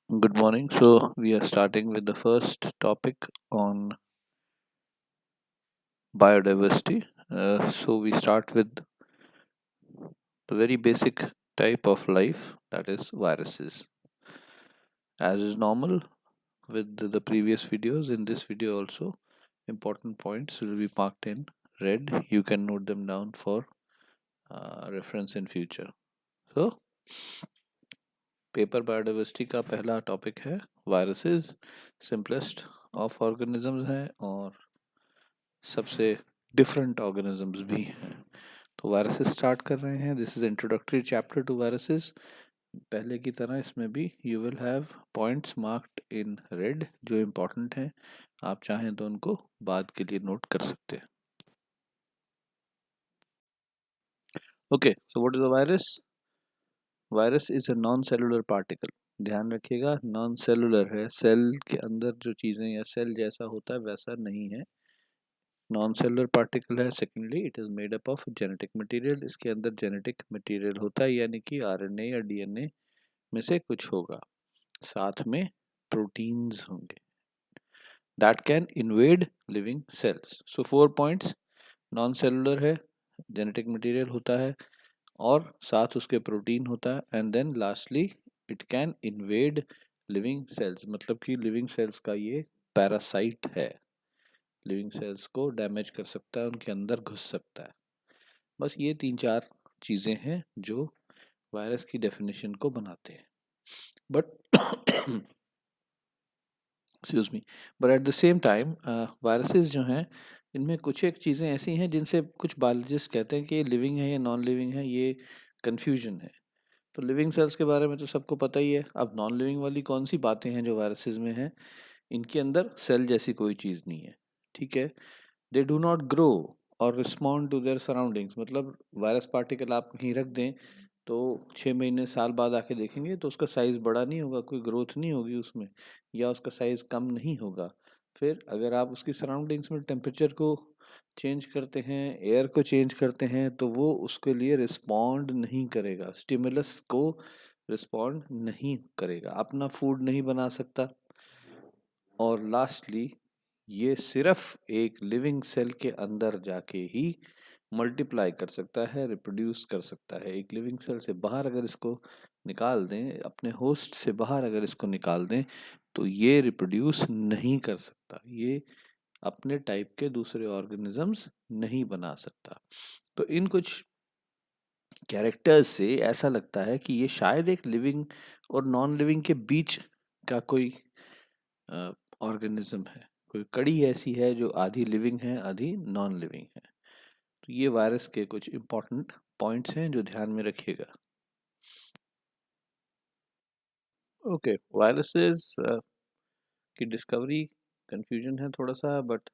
Good morning. So, we are starting with the first topic on biodiversity. We start with the very basic type of life, that is viruses. As is normal with the previous videos, in this video also, important points will be marked in red. You can note them down for reference in future. So, paper biodiversity का पहला topic है viruses, simplest of organisms हैं और सबसे different organisms भी हैं। तो viruses start कर रहे हैं। This is introductory chapter two viruses. पहले की तरह इसमें भी you will have points marked in red जो इम्पोर्टेंट हैं। आप चाहें तो उनको बाद के लिए नोट कर सकते हैं। Okay, so what is a virus? Virus is a non cellular particle. ध्यान रखिएगा, नॉन सेलुलर है, सेल के अंदर जो चीज़ें या सेल जैसा होता है वैसा नहीं है, नॉन सेलुलर पार्टिकल है। Secondly, it is made up of genetic material. इसके अंदर जेनेटिक मटेरियल होता है, यानी कि आरएनए या डीएनए में से कुछ होगा, साथ में प्रोटीन्स होंगे that can invade living cells. So 4 points: non cellular है, जेनेटिक मटेरियल होता है और साथ उसके प्रोटीन होता है, and then lastly it can invade living cells, मतलब कि लिविंग सेल्स का ये पैरासाइट है, लिविंग सेल्स को डैमेज कर सकता है, उनके अंदर घुस सकता है। बस ये 3-4 चीज़ें हैं जो वायरस की डेफिनेशन को बनाते हैं। But excuse me, but at the same time viruses जो हैं, इनमें कुछ एक चीज़ें ऐसी हैं जिनसे कुछ बायोलॉजिस्ट कहते हैं कि लिविंग है या नॉन लिविंग है, ये कन्फ्यूजन है। तो लिविंग सेल्स के बारे में तो सबको पता ही है। अब नॉन लिविंग वाली कौन सी बातें हैं जो वायरसेस में हैं? इनके अंदर सेल जैसी कोई चीज़ नहीं है, ठीक है। दे डू नॉट ग्रो और रिस्पॉन्ड टू देयर सराउंडिंग्स, मतलब वायरस पार्टिकल आप कहीं रख दें तो 6 महीने साल बाद आके देखेंगे तो उसका साइज़ बड़ा नहीं होगा, कोई ग्रोथ नहीं होगी उसमें, या उसका साइज़ कम नहीं होगा। फिर अगर आप उसकी सराउंडिंग्स में टेम्परेचर को चेंज करते हैं, एयर को चेंज करते हैं, तो वो उसके लिए रिस्पॉन्ड नहीं करेगा, स्टिमुलस को रिस्पॉन्ड नहीं करेगा, अपना फूड नहीं बना सकता। और लास्टली, ये सिर्फ एक लिविंग सेल के अंदर जाके ही मल्टीप्लाई कर सकता है, रिप्रोड्यूस कर सकता है। एक लिविंग सेल से बाहर अगर इसको निकाल दें, अपने होस्ट से बाहर अगर इसको निकाल दें, तो ये रिप्रोड्यूस नहीं कर सकता, ये अपने टाइप के दूसरे ऑर्गेनिजम्स नहीं बना सकता। तो इन कुछ कैरेक्टर्स से ऐसा लगता है कि ये शायद एक लिविंग और नॉन लिविंग के बीच का कोई ऑर्गेनिज्म है, कोई कड़ी ऐसी है जो आधी लिविंग है आधी नॉन लिविंग है। तो ये वायरस के कुछ इंपॉर्टेंट पॉइंट्स हैं जो ध्यान में रखिएगा। ओके, वायरसेस की डिस्कवरी कंफ्यूजन है थोड़ा सा, बट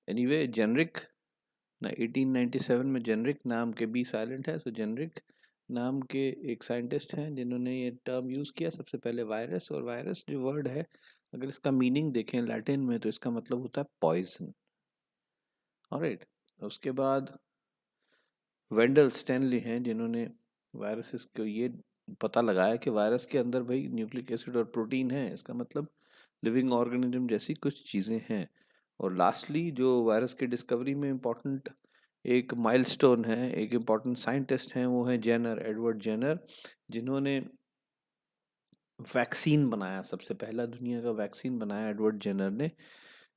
एनीवे, जेनरिक ना 1897 में जेनरिक नाम के बी साइलेंट है, सो जेनरिक नाम के एक साइंटिस्ट हैं जिन्होंने ये टर्म यूज़ किया सबसे पहले वायरस। और वायरस जो वर्ड है, अगर इसका मीनिंग देखें लैटिन में, तो इसका मतलब होता है पॉइजन। ऑलराइट, उसके बाद वेंडल स्टैनली हैं जिन्होंने वायरसेस को ये पता लगाया कि वायरस के अंदर भाई न्यूक्लिक एसिड और प्रोटीन है, इसका मतलब लिविंग ऑर्गेनिज्म जैसी कुछ चीज़ें हैं। और लास्टली जो वायरस की डिस्कवरी में इम्पोर्टेंट एक माइलस्टोन है, एक इम्पोर्टेंट साइंटिस्ट हैं, वो है जेनर, एडवर्ड जेनर, जिन्होंने वैक्सीन बनाया, सबसे पहला दुनिया का वैक्सीन बनाया एडवर्ड जेनर ने।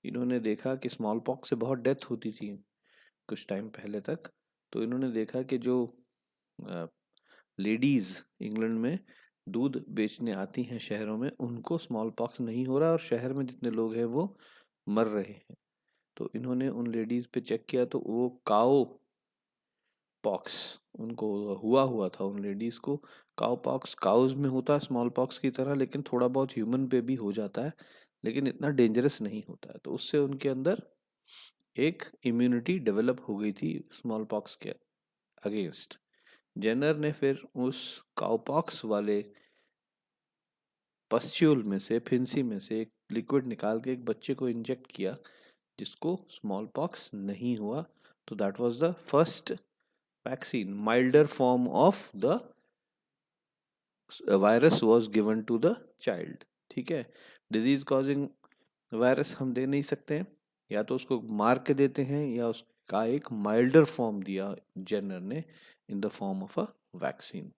इन्होंने देखा कि स्मॉल पॉक्स से बहुत डेथ होती थी कुछ टाइम पहले तक, तो इन्होंने देखा कि जो लेडीज़ इंग्लैंड में दूध बेचने आती हैं शहरों में, उनको स्मॉल पॉक्स नहीं हो रहा और शहर में जितने लोग हैं वो मर रहे हैं। तो इन्होंने उन लेडीज़ पे चेक किया तो वो काओ पॉक्स उनको हुआ हुआ था, उन लेडीज़ को। काओ पॉक्स काउज में होता है स्मॉल पॉक्स की तरह, लेकिन थोड़ा बहुत ह्यूमन पे भी हो जाता है, लेकिन इतना डेंजरस नहीं होता है। तो उससे उनके अंदर एक इम्यूनिटी डेवलप हो गई थी स्मॉल पॉक्स के अगेंस्ट। जेनर ने फिर उस काउपॉक्स वाले पस्ट्यूल में से, फिंसी में से एक लिक्विड निकाल के एक बच्चे को इंजेक्ट किया जिसको स्मॉल पॉक्स नहीं हुआ। तो that was the first vaccine, milder form of the virus was given to the child. ठीक है। डिजीज कॉजिंग वायरस हम दे नहीं सकते हैं, या तो उसको मार के देते हैं या उसका एक माइल्डर फॉर्म दिया जेनर ने in the form of a vaccine.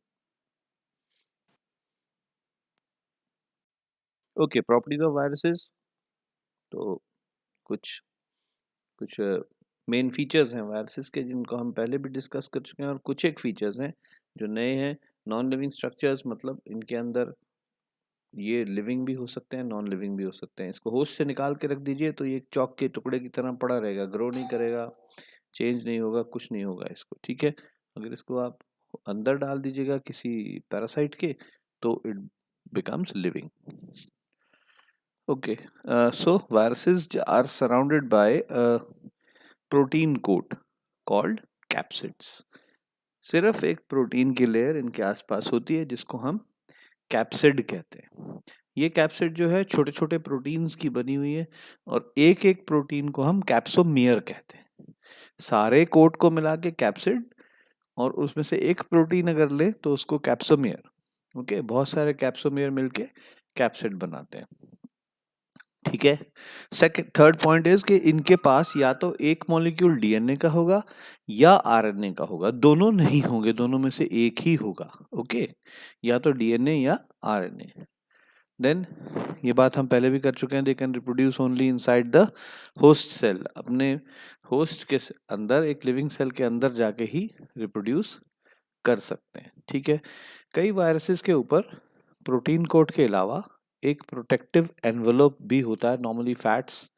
Okay, properties of viruses. तो कुछ कुछ मेन फीचर्स हैं वायरसेस के जिनको हम पहले भी डिस्कस कर चुके हैं, और कुछ एक फीचर्स हैं जो नए हैं। नॉन लिविंग स्ट्रक्चर्स, मतलब इनके अंदर ये लिविंग भी हो सकते हैं, नॉन लिविंग भी हो सकते हैं। इसको होस्ट से निकाल के रख दीजिए तो ये एक चौक के टुकड़े की तरह पड़ा रहेगा, ग्रो नहीं करेगा, चेंज नहीं होगा, कुछ नहीं होगा इसको, ठीक है। अगर इसको आप अंदर डाल दीजिएगा किसी पैरासाइट के, तो it becomes living. Okay, so viruses are surrounded by a protein coat called capsids. सिर्फ एक प्रोटीन की लेयर इनके आसपास होती है जिसको हम कैप्सिड कहते हैं। ये कैप्सिड जो है छोटे छोटे प्रोटीन्स की बनी हुई है, और एक एक प्रोटीन को हम कैप्सोमियर कहते हैं। सारे कोट को मिला के कैप्सिड, और उसमें से एक प्रोटीन अगर ले तो उसको कैप्सोमियर। ओके, बहुत सारे कैप्सोमियर मिलके कैप्सिड बनाते हैं, ठीक है। सेकंड थर्ड पॉइंट इज कि इनके पास या तो एक मॉलिक्यूल डीएनए का होगा या आरएनए का होगा, दोनों नहीं होंगे, दोनों में से एक ही होगा। ओके, या तो डीएनए या आरएनए। देन ये बात हम पहले भी कर चुके हैं, they can reproduce only inside the host cell. अपने होस्ट के अंदर, एक लिविंग सेल के अंदर जाके ही रिप्रोड्यूस कर सकते हैं, ठीक है। कई वायरसेस के ऊपर प्रोटीन कोट के अलावा एक प्रोटेक्टिव एनवेलप भी होता है, नॉर्मली फैट्स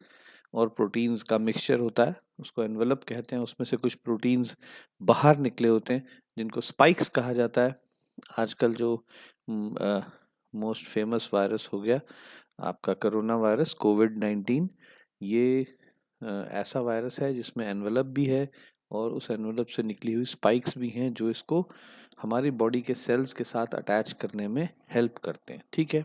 और प्रोटीन्स का मिक्सचर होता है, उसको एनवेलप कहते हैं। उसमें से कुछ प्रोटीन्स बाहर निकले होते हैं जिनको स्पाइक्स कहा जाता है। आजकल जो मोस्ट फेमस वायरस हो गया आपका कोरोना वायरस, कोविड-19, ये ऐसा वायरस है जिसमें एनवेलप भी है, और उस एनवेलप से निकली हुई स्पाइक्स भी हैं जो इसको हमारी बॉडी के सेल्स के साथ अटैच करने में हेल्प करते हैं, ठीक है।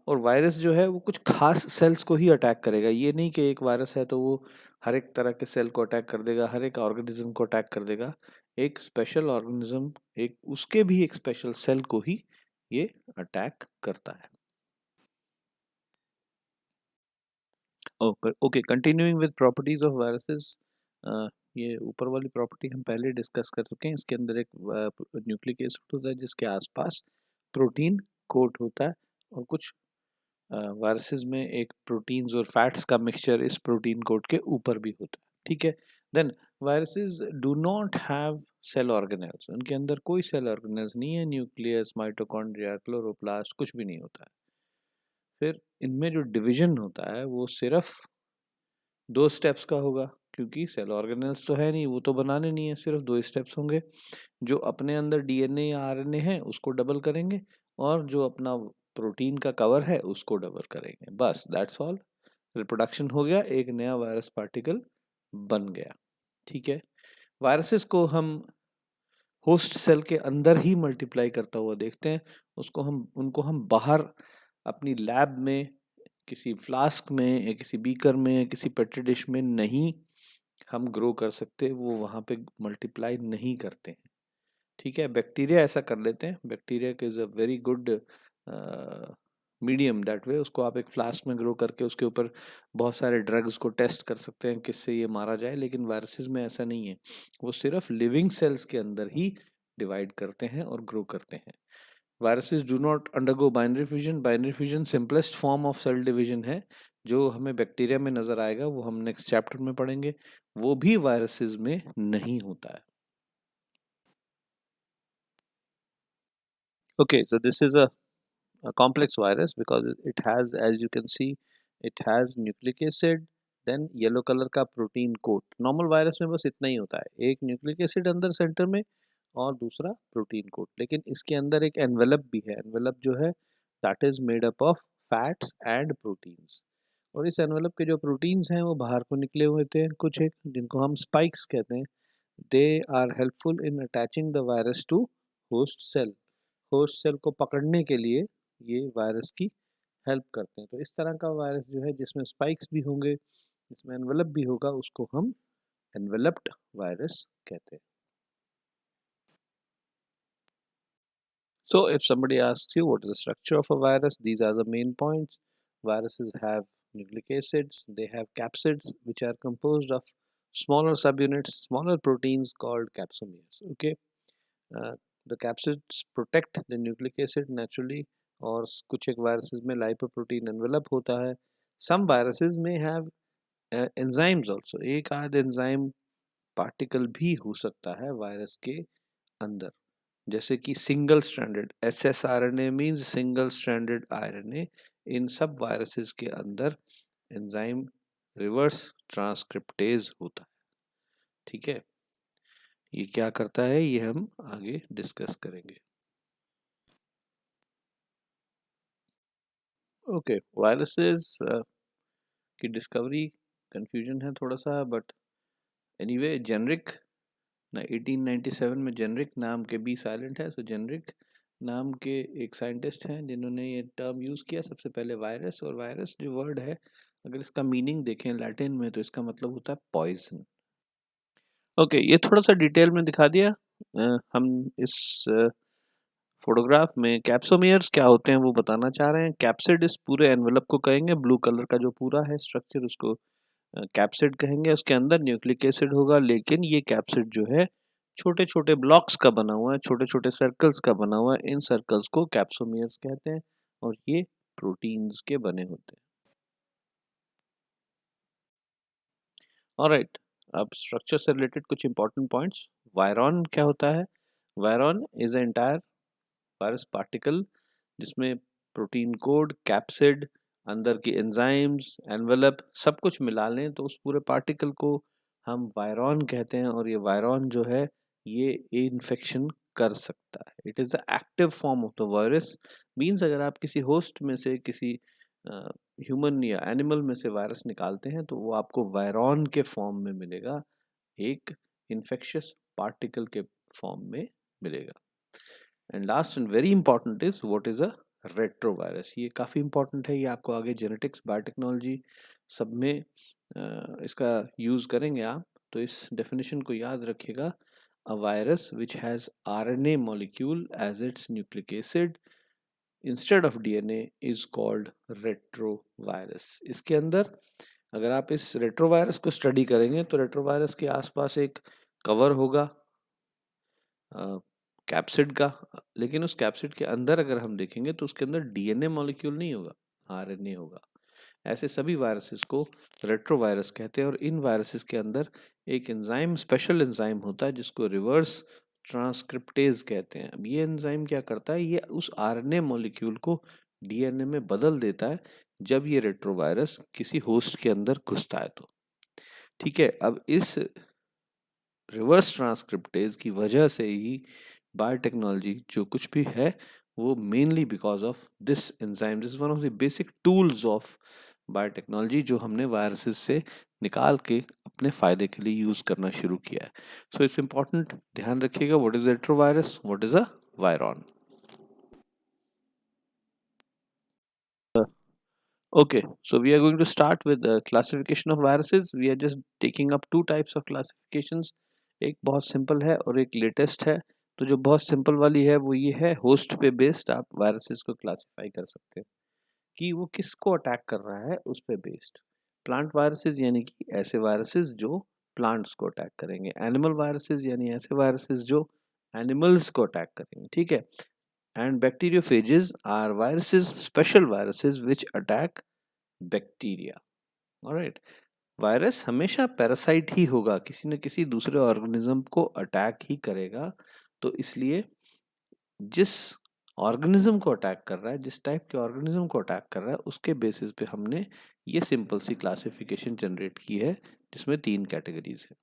और वायरस जो है वो कुछ खास सेल्स को ही अटैक करेगा, ये नहीं कि एक वायरस है तो वो हर एक तरह के सेल को अटैक कर देगा, हर एक ऑर्गेनिज्म को अटैक कर देगा। एक स्पेशल ऑर्गेनिज्म, एक उसके भी एक स्पेशल सेल को ही ये अटैक करता है। Okay, continuing with properties of viruses. ये ऊपर वाली प्रॉपर्टी हम पहले डिस्कस कर चुके हैं। इसके अंदर एक न्यूक्लिक एसिड होता है जिसके आसपास प्रोटीन कोट होता है, और कुछ वायरसेस में एक प्रोटीन्स और फैट्स का मिक्सचर इस प्रोटीन कोट के ऊपर भी होता है, ठीक है। Then viruses do not have cell organelles, उनके अंदर कोई सेल ऑर्गेनेल्स नहीं है, न्यूक्लियस, माइटोकॉन्ड्रिया, क्लोरोप्लास्ट कुछ भी नहीं होता है। फिर इनमें जो डिवीजन होता है वो सिर्फ 2 स्टेप्स का होगा, क्योंकि सेल ऑर्गेनेल्स तो है नहीं, वो तो बनाने नहीं है, सिर्फ 2 स्टेप्स होंगे। जो अपने अंदर डीएनए या आरएनए है उसको डबल करेंगे, और जो अपना प्रोटीन का कवर है उसको डबल करेंगे, बस दैट्स ऑल। रिप्रोडक्शन हो गया, एक नया वायरस पार्टिकल बन गया, ठीक है। वायरसेस को हम होस्ट सेल के अंदर ही मल्टीप्लाई करता हुआ देखते हैं। उनको हम बाहर अपनी लैब में, किसी फ्लास्क में या किसी बीकर में या किसी पेट्री डिश में नहीं हम ग्रो कर सकते, वो वहाँ पे मल्टीप्लाई नहीं करते हैं, ठीक है। बैक्टीरिया ऐसा कर लेते हैं, bacteria is a very good medium that way. उसको आप एक फ्लास्क में ग्रो करके उसके ऊपर बहुत सारे ड्रग्स को टेस्ट कर सकते हैं किससे ये मारा जाए, लेकिन वायरसेस में ऐसा नहीं है, वो सिर्फ लिविंग सेल्स के अंदर ही डिवाइड करते हैं और ग्रो करते हैं। Viruses do not undergo binary fusion. Binary fusion simplest form of cell division है, जो हमें बैक्टीरिया में नजर आएगा, वो हम नेक्स्ट चैप्टर में पढ़ेंगे, वो भी वायरसेस में नहीं होता है। Okay, so this is a complex virus because it has, as you can see, it has nucleic acid, then yellow colour का प्रोटीन कोट। नॉर्मल वायरस में बस इतना ही होता है, एक न्यूक्लिक एसिड अंदर सेंटर में और दूसरा प्रोटीन कोट, लेकिन इसके अंदर एक एनवेलप भी है। एनवेलप जो है that is made up of fats and proteins, और इस एनवेलप के जो प्रोटीन्स हैं वो बाहर को निकले हुए थे कुछ एक, जिनको हम स्पाइक्स कहते हैं। They are helpful in attaching the virus to host cell. Host cell को पकड़ने के लिए ये वायरस की हेल्प करते हैं। तो इस तरह का वायरस जो है जिसमें स्पाइक्स भी होंगे, जिसमें एनवेलप भी होगा, उसको हम एनवेलप्ड वायरस कहते हैं। So if somebody asks you what is the structure of a virus, these are the main points. viruses have nucleic acids, they have capsids, which are composed of smaller subunits, smaller proteins called capsomeres. Okay, uh, the capsids protect the nucleic acid naturally, और कुछ एक viruses में lipoprotein envelope होता है. Some viruses may have enzymes also. एक आध enzyme particle भी हो सकता है virus के अंदर, जैसे कि single stranded ssRNA means single stranded RNA. इन सब वायरसेस के अंदर एंजाइम रिवर्स ट्रांसक्रिप्टेज होता है. ठीक है, ये क्या करता है ये हम आगे डिस्कस करेंगे. ओके, वायरसेस की डिस्कवरी कंफ्यूजन है थोड़ा सा, बट एनीवे जेनरिक ना 1897 में जेनरिक नाम के बी साइलेंट है, सो जेनरिक नाम के एक साइंटिस्ट हैं जिन्होंने ये टर्म यूज़ किया सबसे पहले वायरस. और वायरस जो वर्ड है, अगर इसका मीनिंग देखें लैटिन में तो इसका मतलब होता है पॉइजन. ओके, ये थोड़ा सा डिटेल में दिखा दिया. हम इस फोटोग्राफ में कैप्सोमियर्स क्या होते हैं वो बताना चाह रहे हैं. कैप्सिड इस पूरे एनवेलप को कहेंगे, ब्लू कलर का जो पूरा है स्ट्रक्चर उसको कैप्सिड कहेंगे. उसके अंदर न्यूक्लिक एसिड होगा, लेकिन ये कैप्सिड जो है छोटे छोटे ब्लॉक्स का बना हुआ है, छोटे छोटे सर्कल्स का बना हुआ है. इन सर्कल्स को कैप्सोमियर्स कहते हैं और ये प्रोटीन्स के बने होते हैं. ऑलराइट, अब स्ट्रक्चर से रिलेटेड कुछ इंपॉर्टेंट पॉइंट्स. वायरॉन क्या होता है? वायरॉन इज एंटायर वायरस पार्टिकल जिसमें प्रोटीन कोड, कैप्सिड, अंदर की एंजाइम्स, एनवेलप सब कुछ मिला लें तो उस पूरे पार्टिकल को हम वायरॉन कहते हैं. और ये वायरॉन जो है ये इन्फेक्शन कर सकता है. It is the active form of the virus. Means अगर आप किसी होस्ट में से किसी ह्यूमन या एनिमल में से वायरस निकालते हैं तो वो आपको वायरॉन के फॉर्म में मिलेगा, एक इन्फेक्शियस पार्टिकल के फॉर्म में मिलेगा. And last and very important is what is a retrovirus. ये काफ़ी इंपॉर्टेंट है, ये आपको आगे जेनेटिक्स, बायोटेक्नोलॉजी सब में इसका यूज़ करेंगे आप, तो इस डेफिनेशन को याद रखिएगा. A virus which has RNA molecule as its nucleic acid instead of DNA is called retrovirus. इसके अंदर अगर आप इस रेट्रोवायरस को स्टडी करेंगे तो रेट्रोवायरस के आसपास एक कवर होगा कैप्सिड का, लेकिन उस कैप्सिड के अंदर अगर हम देखेंगे तो उसके अंदर DNA मॉलिक्यूल नहीं होगा, RNA होगा. ऐसे सभी वायरसेस को रेट्रोवायरस कहते हैं. और इन वायरसेस के अंदर एक एंजाइम, स्पेशल एंजाइम होता है जिसको रिवर्स ट्रांसक्रिप्टेज कहते हैं. अब ये एंजाइम क्या करता है, ये उस RNA मॉलिक्यूल को DNA में बदल देता है जब ये रेट्रोवायरस किसी होस्ट के अंदर घुसता है तो. ठीक है, अब इस रिवर्स ट्रांसक्रिप्टेज की वजह से ही बायोटेक्नोलॉजी जो कुछ भी है वो mainly because of this enzyme. This is one of the basic tools of biotechnology जो हमने वायरसेस से निकाल के अपने फायदे के लिए यूज करना शुरू किया है. सो इट्स इंपॉर्टेंट, ध्यान रखिएगा what is retrovirus, what is a virion. Okay, so we are going to start with the classification of viruses. We are just taking up two types of classifications. एक बहुत simple है और एक latest है. तो जो बहुत सिंपल वाली है वो ये है, होस्ट पे बेस्ड आप वायरसेस को क्लासिफाई कर सकते हैं कि वो किसको अटैक कर रहा है उस पे बेस्ड. प्लांट वायरसेस यानी कि ऐसे वायरसेस जो प्लांट्स को अटैक करेंगे. एनिमल वायरसेस यानी ऐसे वायरसेस जो एनिमल्स को अटैक करेंगे. ठीक है. And bacteriophages are viruses, special viruses which attack bacteria. Alright. Virus हमेशा पैरासाइट ही होगा, किसी न किसी दूसरे ऑर्गेनिज्म को अटैक ही करेगा. तो इसलिए जिस ऑर्गेनिज्म को अटैक कर रहा है, जिस टाइप के ऑर्गेनिज्म को अटैक कर रहा है, उसके बेसिस पे हमने ये सिंपल सी क्लासिफिकेशन जनरेट की है जिसमें 3 कैटेगरीज है.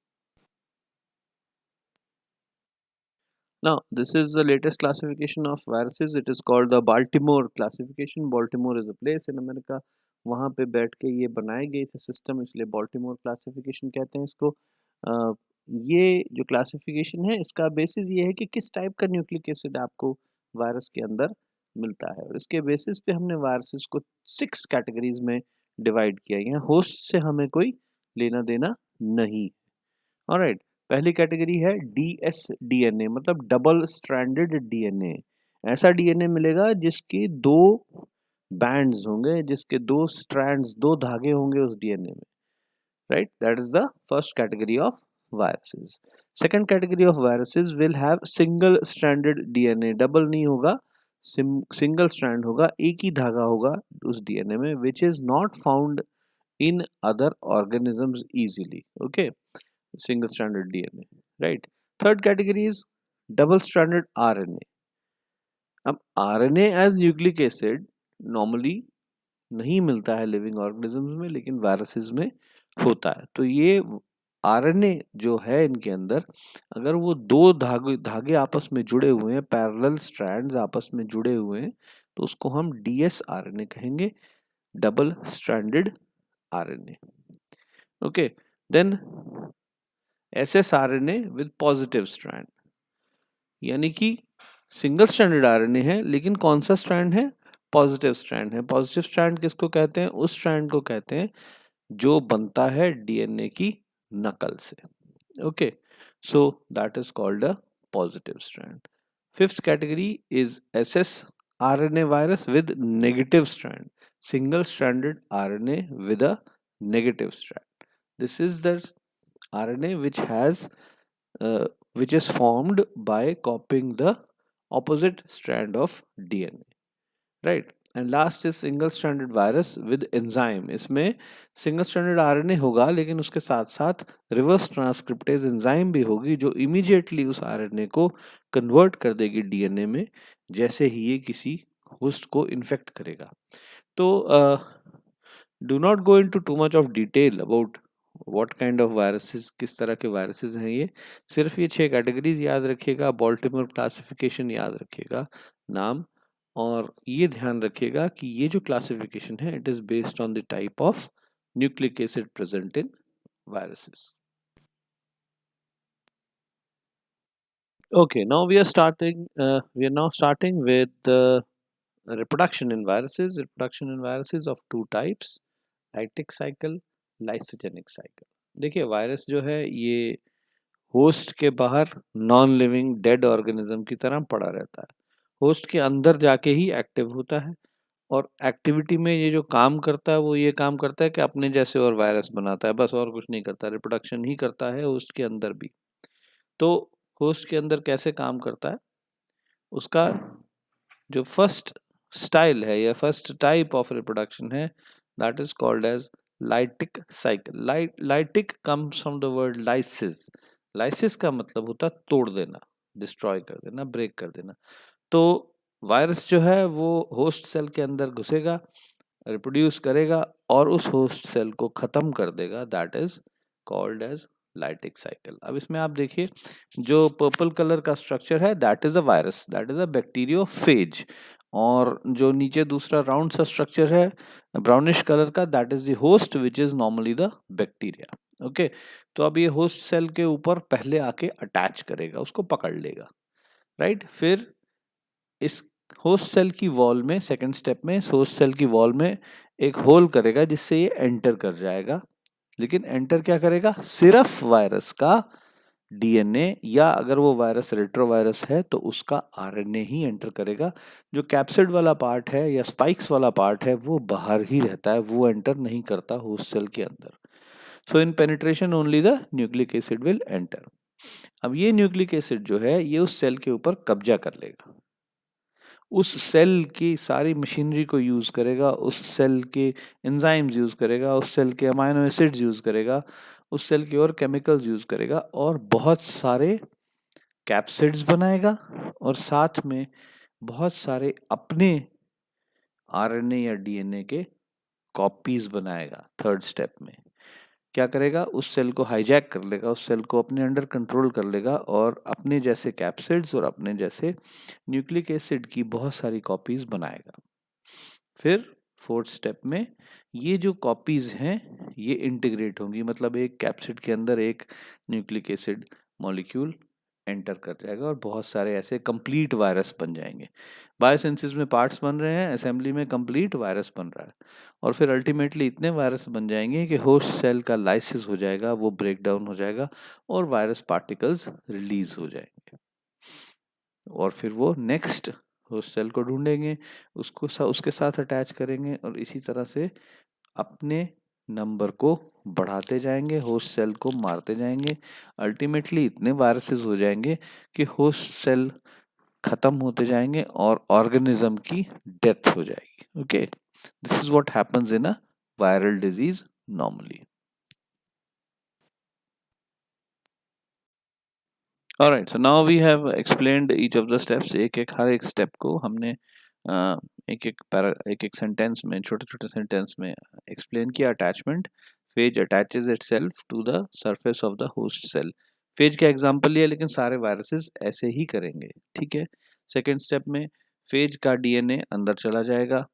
Now, this is the latest classification of viruses. It is called the Baltimore classification. Baltimore is a place in America. वहाँ पे बैठ के ये बनाए गए थे सिस्टम, इसलिए बॉल्टीमोर क्लासिफिकेशन कहते हैं इसको. ये जो क्लासिफिकेशन है इसका बेसिस ये है कि किस टाइप का न्यूक्लिक एसिड आपको वायरस के अंदर मिलता है, और इसके बेसिस पे हमने वायरसेस को 6 कैटेगरीज में डिवाइड किया. यहाँ होस्ट से हमें कोई लेना देना नहीं. ऑलराइट, पहली कैटेगरी है dsDNA, मतलब डबल स्ट्रैंडेड DNA. ऐसा DNA मिलेगा जिसकी 2 बैंड्स होंगे जिसके दो स्ट्रैंड्स, दो धागे होंगे उस डीएनए में, right? That is the first category of viruses. Second category of viruses will have single stranded DNA, double नहीं होगा, सिंगल स्ट्रैंड होगा, एक ही धागा होगा उस डीएनए में, which is not found in other organisms easily. Okay, single stranded DNA, right? Third category is double stranded RNA. अब RNA as nucleic acid normally नहीं मिलता है लिविंग ऑर्गेनिजम्स में, लेकिन वायरसेस में होता है। तो ये आरएनए जो है इनके अंदर, अगर वो दो धागे आपस में जुड़े हुए हैं, पैरेलल स्ट्रैंड्स आपस में जुड़े हुए हैं, तो उसको हम डीएस आरएनए कहेंगे, double stranded RNA. Okay, then ssRNA with positive strand, यानी कि सिंगल स्ट्रैंडेड आरएनए है, लेकिन कौन सा स्ट्रैंड है? पॉजिटिव स्ट्रैंड है। पॉजिटिव स्ट्रैंड किसको कहते हैं? उस स्ट्रैंड को कहते हैं जो बनता है डीएनए की नकल से। Okay, so that is called a positive strand. Fifth category is SS RNA virus with negative strand, single stranded RNA with a negative strand. This is the RNA which is formed by copying the opposite strand of DNA, right? And last is single stranded virus with enzyme. इसमें single stranded RNA होगा, लेकिन उसके साथ साथ reverse transcriptase enzyme भी होगी, जो immediately उस RNA को convert कर देगी DNA में, जैसे ही ये किसी host को infect करेगा। तो do not go into too much of detail about what kind of viruses, किस तरह के viruses हैं ये, सिर्फ ये 6 कैटेगरीज याद रखिएगा, बॉल्टिमोर क्लासिफिकेशन याद रखिएगा नाम, और ये ध्यान रखिएगा कि ये जो क्लासिफिकेशन है it is based on the type of nucleic acid present in viruses. Okay, now we are now starting with the reproduction in viruses. Reproduction in viruses of two types, lytic cycle, lysogenic cycle. देखिए, virus जो है ये host के बाहर non living dead organism की तरह पड़ा रहता है, होस्ट के अंदर जाके ही एक्टिव होता है, और एक्टिविटी में ये जो काम करता है वो ये काम करता है कि अपने जैसे और वायरस बनाता है, बस और कुछ नहीं करता, रिप्रोडक्शन ही करता है होस्ट के अंदर भी। तो होस्ट के अंदर कैसे काम करता है, उसका जो फर्स्ट स्टाइल है या फर्स्ट टाइप ऑफ रिप्रोडक्शन है, that is called as lytic cycle. Lytic comes from the word lysis. Lysis का मतलब होता है तोड़ देना, डिस्ट्रॉय कर देना, ब्रेक कर देना। तो वायरस जो है वो होस्ट सेल के अंदर घुसेगा, रिप्रोड्यूस करेगा और उस होस्ट सेल को खत्म कर देगा, that is called as lytic cycle. अब इसमें आप देखिए, जो पर्पल कलर का स्ट्रक्चर है that is a virus, that is a bacteriophage, और जो नीचे दूसरा राउंड सा स्ट्रक्चर है ब्राउनिश कलर का, that is the host which is normally the bacteria. Okay, तो अब ये होस्ट सेल के ऊपर पहले आके अटैच करेगा, उसको पकड़ लेगा, राइट? फिर इस होस्ट सेल की वॉल में, सेकंड स्टेप में इस होस्ट सेल की वॉल में एक होल करेगा जिससे ये एंटर कर जाएगा। लेकिन एंटर क्या करेगा? सिर्फ वायरस का डीएनए, या अगर वो वायरस रेट्रोवायरस है तो उसका आरएनए ही एंटर करेगा। जो कैप्सिड वाला पार्ट है या स्पाइक्स वाला पार्ट है वो बाहर ही रहता है, वो एंटर नहीं करता होस्ट सेल के अंदर। So in penetration only the nucleic acid will enter. अब ये न्यूक्लिक एसिड जो है ये उस सेल के ऊपर कब्जा कर लेगा, उस सेल की सारी मशीनरी को यूज करेगा, उस सेल के एंजाइम्स यूज करेगा, उस सेल के अमाइनो एसिड्स यूज करेगा, उस सेल के और केमिकल्स यूज करेगा, और बहुत सारे कैप्सिड्स बनाएगा, और साथ में बहुत सारे अपने आरएनए या डीएनए के कॉपीज बनाएगा। थर्ड स्टेप में क्या करेगा? उस सेल को हाईजैक कर लेगा, उस सेल को अपने अंडर कंट्रोल कर लेगा, और अपने जैसे कैप्सिड्स और अपने जैसे न्यूक्लिक एसिड की बहुत सारी कॉपीज बनाएगा। फिर फोर्थ स्टेप में ये जो कॉपीज हैं ये इंटीग्रेट होंगी, मतलब एक कैप्सिड के अंदर एक न्यूक्लिक एसिड मॉलिक्यूल एंटर कर जाएगा और बहुत सारे ऐसे कंप्लीट वायरस बन जाएंगे। बायोसिंथेसिस में पार्ट्स बन रहे हैं, असेंबली में कंप्लीट वायरस बन रहा है, और फिर अल्टीमेटली इतने वायरस बन जाएंगे कि होस्ट सेल का लाइसिस हो जाएगा, वो ब्रेक डाउन हो जाएगा और वायरस पार्टिकल्स रिलीज हो जाएंगे, और फिर वो नेक्स्ट होस्ट सेल को ढूंढेंगे, उसके साथ अटैच करेंगे और इसी तरह से अपने नंबर को बढ़ाते जाएंगे, होस्ट सेल को मारते जाएंगे। अल्टीमेटली इतने वायरसेस हो जाएंगे कि होस्ट सेल खत्म होते जाएंगे और ऑर्गेनिज्म की डेथ हो जाएगी। Okay, this is what happens in a viral disease normally. Alright, so now we have explained each of the steps. हर एक स्टेप को हमने एक एक सेंटेंस में, छोटे छोटे सेंटेंस में एक्सप्लेन किया। Attachment, phage attaches itself to the surface of the host cell. Phage का एग्जांपल लिया, लेकिन सारे वायरसेस ऐसे ही करेंगे, ठीक है। सेकेंड स्टेप में फेज का डीएनए अंदर चला जाएगा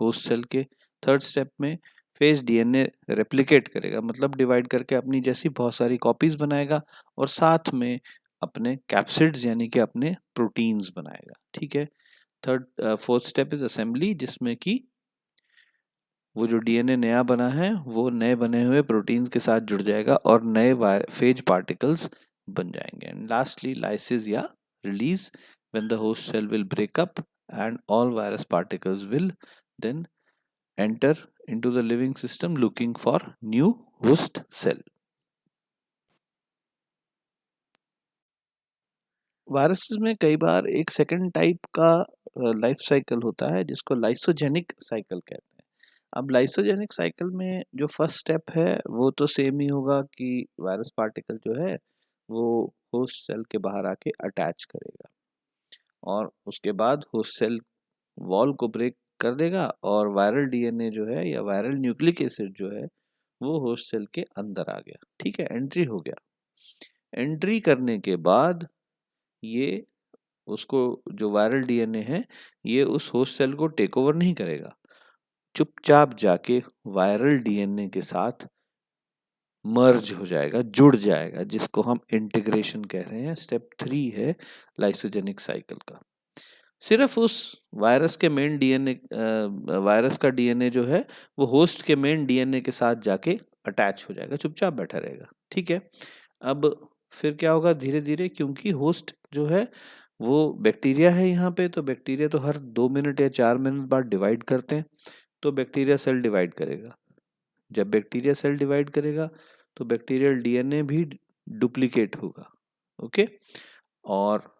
होस्ट सेल के। थर्ड स्टेप में फेज डीएनए रेप्लिकेट करेगा, मतलब डिवाइड करके अपनी जैसी बहुत सारी कॉपीज बनाएगा और साथ में अपने कैप्सिड्स यानी कि अपने प्रोटीन्स बनाएगा, ठीक है। फोर्थ स्टेप इज असेंबली, जिसमें कि वो जो डीएनए नया बना है वो नए बने हुए प्रोटीन्स के साथ जुड़ जाएगा और नए फेज पार्टिकल्स बन जाएंगे। एंड लास्टली लाइसिस या release, when the host cell will break up and all virus particles will then enter into the living system looking for new host cell. Viruses में कई बार एक सेकंड टाइप का life cycle होता है जिसको lysogenic cycle कहते हैं। अब लाइसोजेनिक साइकिल में जो फर्स्ट स्टेप है वो तो सेम ही होगा कि वायरस पार्टिकल जो है वो होस्ट सेल के बाहर आके अटैच करेगा और उसके बाद होस्ट सेल वॉल को ब्रेक कर देगा और वायरल डीएनए जो है या वायरल न्यूक्लिक एसिड जो है वो होस्ट सेल के अंदर आ गया, ठीक है, एंट्री हो गया। एंट्री करने के बाद ये उसको जो वायरल डीएनए है ये उस होस्ट सेल को टेक ओवर नहीं करेगा, चुपचाप जाके वायरल डीएनए के साथ मर्ज हो जाएगा, जुड़ जाएगा, जिसको हम इंटीग्रेशन कह रहे हैं। स्टेप 3 है लाइसोजेनिक साइकिल का। सिर्फ उस वायरस के मेन डीएनए वायरस का डीएनए जो है वो होस्ट के मेन डीएनए के साथ जाके अटैच हो जाएगा, चुपचाप बैठा रहेगा, ठीक है। अब फिर क्या होगा धीरे धीरे, क्योंकि होस्ट जो है वो बैक्टीरिया है यहाँ पे, तो बैक्टीरिया तो हर 2 मिनट या 4 मिनट बाद डिवाइड करते हैं, तो बैक्टीरिया सेल डिवाइड करेगा। जब बैक्टीरिया सेल डिवाइड करेगा तो बैक्टीरियल डीएनए भी डुप्लीकेट होगा, ओके। और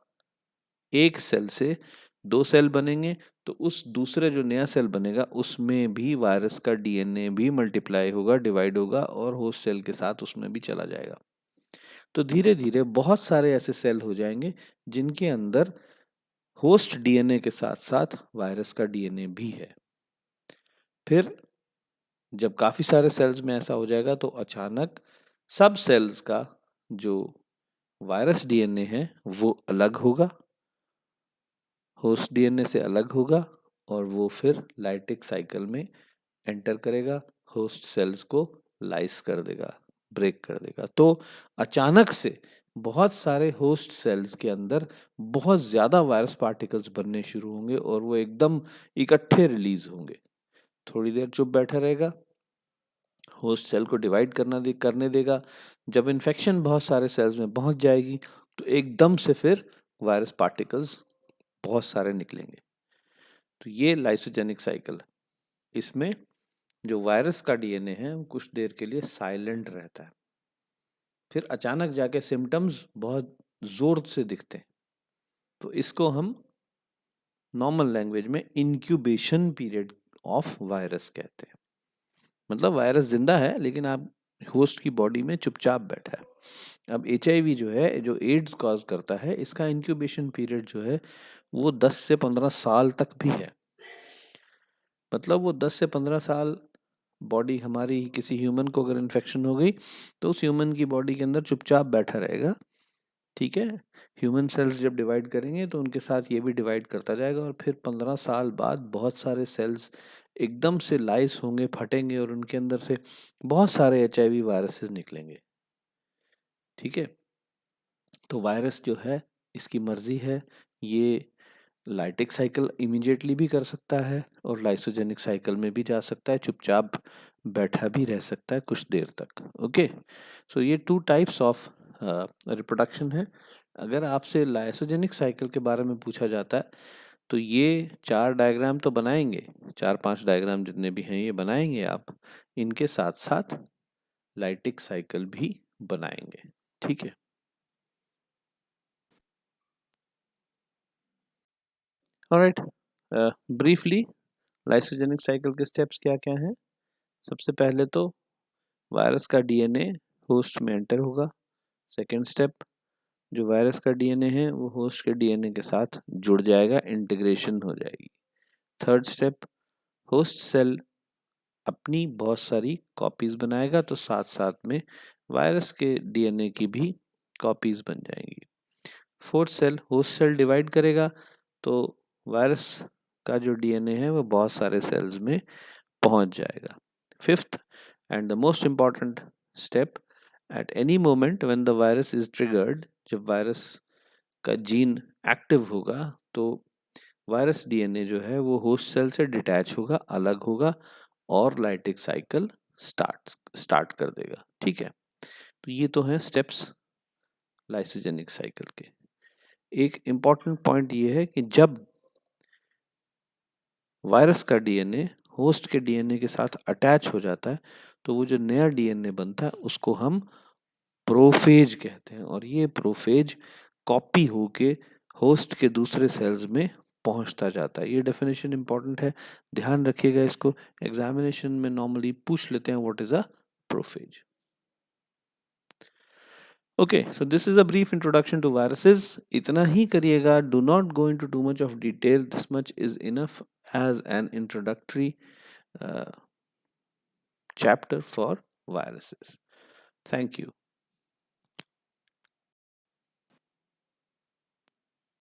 एक सेल से 2 सेल बनेंगे, तो उस दूसरे जो नया सेल बनेगा उसमें भी वायरस का डीएनए भी मल्टीप्लाई होगा, डिवाइड होगा और होस्ट सेल के साथ उसमें भी चला जाएगा। तो धीरे धीरे बहुत सारे ऐसे सेल हो जाएंगे जिनके अंदर होस्ट डीएनए के साथ साथ वायरस का डीएनए भी है। फिर जब काफी सारे सेल्स में ऐसा हो जाएगा तो अचानक सब सेल्स का जो वायरस डीएनए है वो अलग होगा, होस्ट डीएनए से अलग होगा और वो फिर लाइटिक साइकिल में एंटर करेगा, होस्ट सेल्स को लाइस कर देगा, ब्रेक कर देगा। तो अचानक से बहुत सारे होस्ट सेल्स के अंदर बहुत ज्यादा वायरस पार्टिकल्स बनने शुरू होंगे और वो एकदम इकट्ठे रिलीज होंगे। थोड़ी देर चुप बैठा रहेगा, होस्ट सेल को डिवाइड करने देगा। जब इन्फेक्शन बहुत सारे सेल्स में पहुंच जाएगी तो एकदम से फिर वायरस पार्टिकल्स बहुत सारे निकलेंगे। तो ये लाइसोजेनिक साइकिल है। इसमें जो वायरस का डीएनए है वो कुछ देर के लिए साइलेंट रहता है, फिर अचानक जाके सिम्टम्स बहुत जोर से दिखते हैं। तो इसको हम नॉर्मल लैंग्वेज में इंक्यूबेशन पीरियड ऑफ वायरस कहते हैं। मतलब वायरस जिंदा है लेकिन आप होस्ट की बॉडी में चुपचाप बैठा है। अब एचआईवी जो है, जो एड्स कॉज करता है, इसका इंक्यूबेशन पीरियड जो है वो 10 से 15 साल तक भी है। मतलब वो 10 से 15 साल बॉडी हमारी किसी ह्यूमन को अगर इन्फेक्शन हो गई तो उस ह्यूमन की बॉडी के अंदर चुपचाप बैठा रहेगा, ठीक है। ह्यूमन सेल्स जब डिवाइड करेंगे तो उनके साथ ये भी डिवाइड करता जाएगा और फिर 15 साल बाद बहुत सारे सेल्स एकदम से लाइस होंगे, फटेंगे और उनके अंदर से बहुत सारे एचआईवी वायरसेस निकलेंगे, ठीक है। तो वायरस जो है इसकी मर्जी है, ये लाइटिक साइकिल इमीडिएटली भी कर सकता है और लाइसोजेनिक साइकिल में भी जा सकता है, चुपचाप बैठा भी रह सकता है कुछ देर तक, ओके। सो ये 2 टाइप्स ऑफ रिप्रोडक्शन है। अगर आपसे लाइसोजेनिक साइकिल के बारे में पूछा जाता है तो ये 4 डायग्राम तो बनाएंगे, 4-5 डायग्राम जितने भी हैं ये बनाएंगे आप, इनके साथ साथ लाइटिक साइकिल भी बनाएंगे। ठीक है। ऑलराइट, ब्रीफली लाइसोजेनिक साइकिल के स्टेप्स क्या क्या हैं। सबसे पहले तो वायरस का डीएनए होस्ट में एंटर होगा। सेकेंड स्टेप, जो वायरस का डीएनए है वो होस्ट के डीएनए के साथ जुड़ जाएगा, इंटीग्रेशन हो जाएगी। थर्ड स्टेप, होस्ट सेल अपनी बहुत सारी कॉपीज बनाएगा, तो साथ साथ में वायरस के डीएनए की भी कॉपीज बन जाएंगी। Fourth cell, host cell divide करेगा, तो वायरस का जो डीएनए है वो बहुत सारे सेल्स में पहुंच जाएगा। Fifth and the most important step, at any moment when the virus is triggered, जब वायरस का जीन एक्टिव होगा तो वायरस डीएनए जो है वो होस्ट सेल से डिटैच होगा, अलग होगा और लाइटिक साइकिल स्टार्ट कर देगा। ठीक है। तो ये तो हैं स्टेप्स लाइसोजेनिक साइकिल के। एक इंपॉर्टेंट पॉइंट ये है कि जब वायरस का डीएनए होस्ट के डीएनए के साथ अटैच हो जाता है तो वो जो नया डीएनए बनता है उसको हम प्रोफेज कहते हैं, और ये प्रोफेज कॉपी होके होस्ट के दूसरे सेल्स में पहुंचता जाता है। ये डेफिनेशन इंपॉर्टेंट है, ध्यान रखिएगा इसको। एग्जामिनेशन में नॉर्मली पूछ लेते हैं what is a prophage. Okay, so this is a brief introduction to viruses. इतना ही करिएगा, do not go into too much of detail, this much is enough as an introductory chapter for viruses. Thank you.